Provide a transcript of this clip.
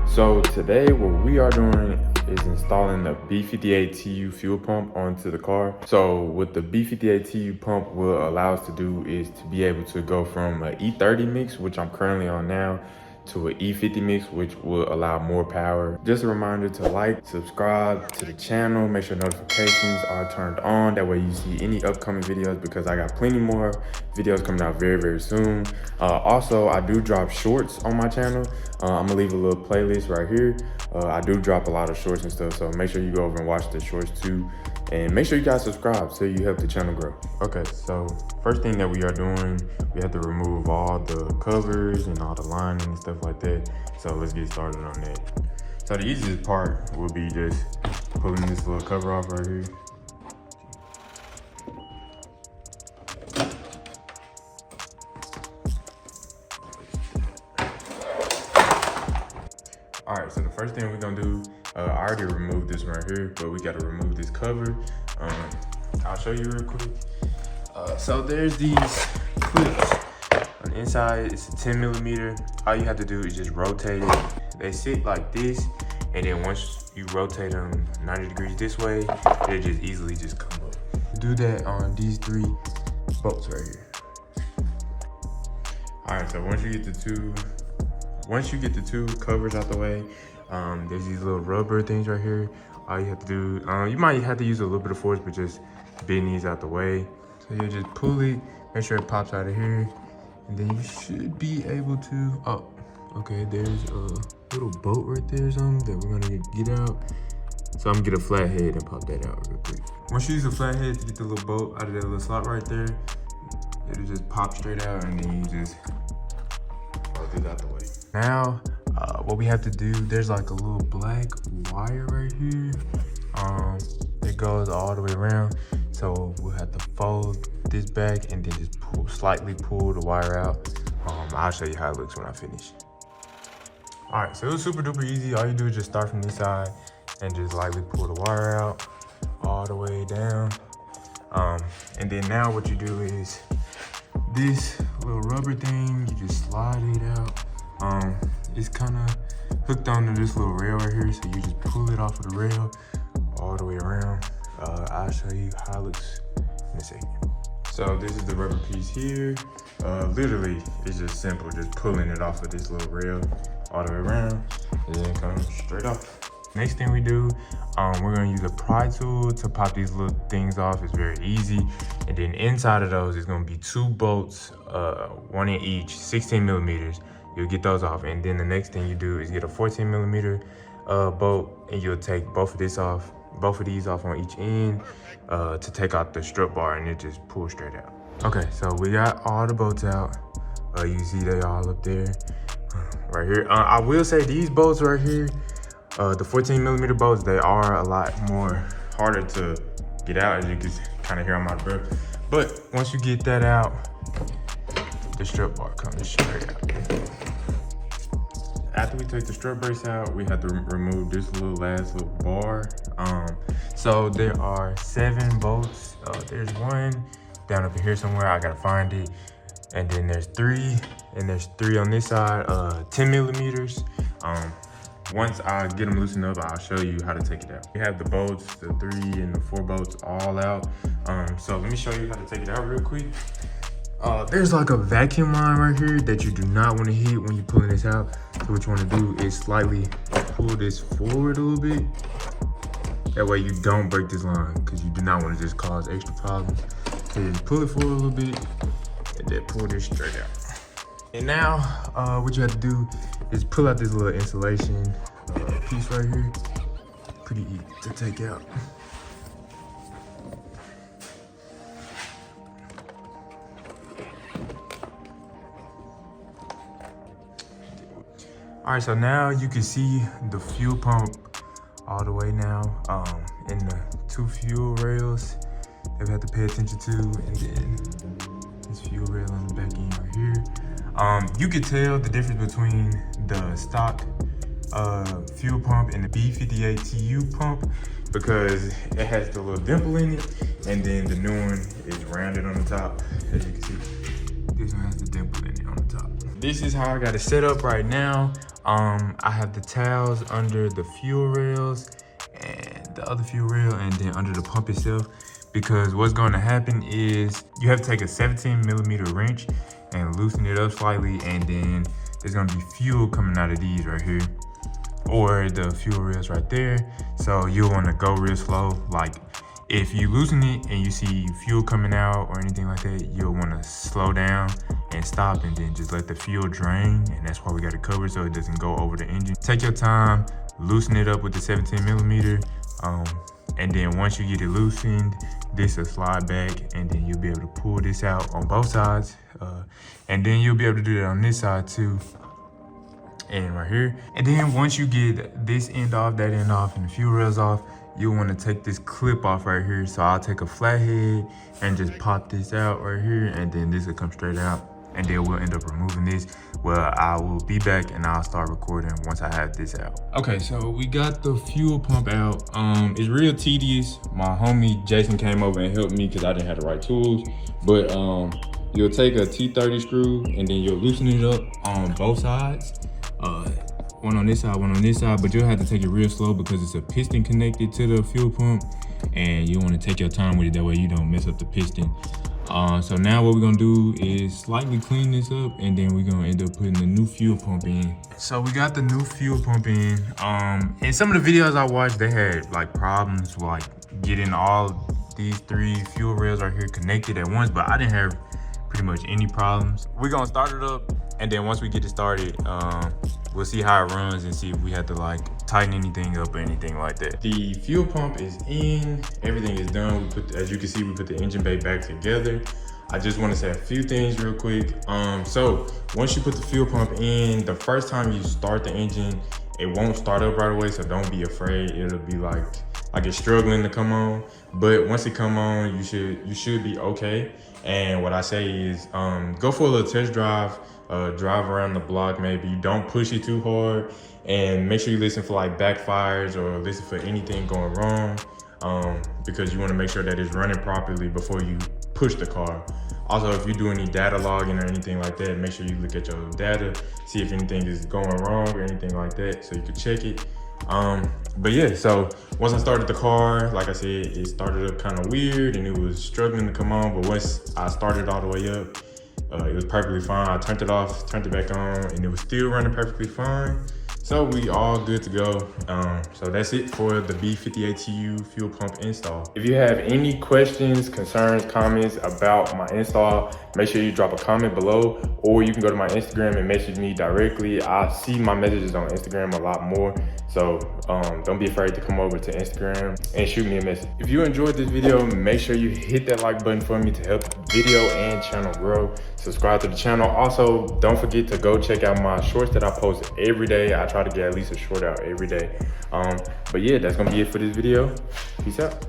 So today what we are doing is installing the B58 TU Fuel Pump onto the car. So what the B58 TU pump will allow us to do is to be able to go from an E30 mix, which I'm currently on now, to an E50 mix, which will allow more power. Just a reminder to like, subscribe to the channel, make sure notifications are turned on. That way you see any upcoming videos, because I got plenty more videos coming out very, very soon. Also, I do drop shorts on my channel. I'm gonna leave a little playlist right here. I do drop a lot of shorts and stuff, so make sure you go over and watch the shorts too. And make sure you guys subscribe so you help the channel grow. Okay, so first thing that we are doing, we have to remove all the covers and all the lining and stuff like that. So let's get started on that. So the easiest part will be just pulling this little cover off right here. All right, so the first thing we're gonna do, I already removed this right here, but we gotta remove this cover. I'll show you real quick. So there's these clips. On the inside, it's a 10mm. All you have to do is just rotate it. They sit like this, and then once you rotate them 90 degrees this way, they just easily just come up. Do that on these 3 bolts right here. All right, so once you get the two covers out the way, there's these little rubber things right here. All you have to do, you might have to use a little bit of force, but just bend these out the way. So you just pull it, make sure it pops out of here, and then you should be able to, oh, okay, there's a little bolt right there or something that we're gonna get out. So I'm gonna get a flathead and pop that out real quick. Once you use a flathead to get the little bolt out of that little slot right there, it'll just pop straight out, and then you just roll this out the way. Now, what we have to do, there's like a little black wire right here. It goes all the way around. So we'll have to fold this back and then just slightly pull the wire out. I'll show you how it looks when I finish. All right, so it was super duper easy. All you do is just start from this side and just lightly pull the wire out all the way down. And then now what you do is this little rubber thing, you just slide it out. It's kind of hooked onto this little rail right here, so you just pull it off of the rail all the way around. I'll show you how it looks in a second. So this is the rubber piece here. Literally, it's just simple, just pulling it off of this little rail all the way around, and then it comes straight off. Next thing we do, we're gonna use a pry tool to pop these little things off. It's very easy. And then inside of those is gonna be 2 bolts, 1 in each, 16mm. You'll get those off. And then the next thing you do is get a 14mm bolt, and you'll take both of these off on each end to take out the strut bar, and it just pulls straight out. Okay, so we got all the bolts out. You see they all up there, right here. I will say these bolts right here, the 14mm bolts, they are a lot more harder to get out, as you can kind of hear I'm out of breath. But once you get that out, the strut bar comes straight out. After we take the strut brace out, we have to remove this last little bar. So there are 7 bolts. There's 1 down up here somewhere. I gotta find it. And then there's 3, and there's 3 on this side, 10mm. Once I get them loosened up, I'll show you how to take it out. We have the bolts, the 3 and the 4 bolts all out. So let me show you how to take it out real quick. There's like a vacuum line right here that you do not want to hit when you're pulling this out. So what you want to do is slightly pull this forward a little bit. That way you don't break this line, because you do not want to just cause extra problems. So you just pull it forward a little bit and then pull this straight out. And now what you have to do is pull out this little insulation piece right here. Pretty easy to take out. All right, so now you can see the fuel pump all the way now, and the 2 fuel rails that we have to pay attention to, and then this fuel rail on the back end right here. You can tell the difference between the stock fuel pump and the B58 TU pump, because it has the little dimple in it, and then the new one is rounded on the top, as you can see. This one has the dimple in it on the top. This is how I got it set up right now. I have the towels under the fuel rails and the other fuel rail, and then under the pump itself, because what's going to happen is you have to take a 17mm wrench and loosen it up slightly, and then there's going to be fuel coming out of these right here, or the fuel rails right there. So you'll want to go real slow. Like if you loosen it and you see fuel coming out or anything like that, you'll want to slow down and stop, and then just let the fuel drain. And that's why we got it covered, so it doesn't go over the engine. Take your time, loosen it up with the 17mm, and then once you get it loosened, this will slide back, and then you'll be able to pull this out on both sides, and then you'll be able to do that on this side too, and right here. And then once you get this end off, that end off, and the fuel rails off, you'll want to take this clip off right here. So I'll take a flathead and just pop this out right here, and then this will come straight out, and then we'll end up removing this. Well, I will be back and I'll start recording once I have this out. Okay, so we got the fuel pump out. It's real tedious. My homie Jason came over and helped me because I didn't have the right tools. But you'll take a T30 screw, and then you'll loosen it up on both sides. One on this side, one on this side, but you'll have to take it real slow because it's a piston connected to the fuel pump, and you want to take your time with it, that way you don't mess up the piston. So now what we're gonna do is slightly clean this up, and then we're gonna end up putting the new fuel pump in. So we got the new fuel pump in. In some of the videos I watched, they had like problems like getting all these 3 fuel rails right here connected at once, but I didn't have pretty much any problems. We're gonna start it up, and then once we get it started, we'll see how it runs and see if we have to like tighten anything up or anything like that. The fuel pump is in, everything is done. As you can see, we put the engine bay back together. I just want to say a few things real quick. So once you put the fuel pump in, the first time you start the engine, it won't start up right away, so don't be afraid. It'll be like it's struggling to come on, but once it come on, you should be okay. And what I say is go for a little test drive, drive around the block maybe. Don't push it too hard, and make sure you listen for like backfires or listen for anything going wrong, because you want to make sure that it's running properly before you push the car. Also, if you do any data logging or anything like that, make sure you look at your data, see if anything is going wrong or anything like that, so you can check it. But yeah, so once I started the car, like I said, it started up kind of weird and it was struggling to come on, but once I started all the way up, it was perfectly fine. I turned it off, turned it back on, and it was still running perfectly fine. So we all good to go. So that's it for the B58 TU fuel pump install. If you have any questions, concerns, comments about my install, make sure you drop a comment below, or you can go to my Instagram and message me directly. I see my messages on Instagram a lot more. So don't be afraid to come over to Instagram and shoot me a message. If you enjoyed this video, make sure you hit that like button for me to help the video and channel grow. Subscribe to the channel. Also, don't forget to go check out my shorts that I post every day. I try to get at least a short out every day. But yeah, that's gonna be it for this video. Peace out.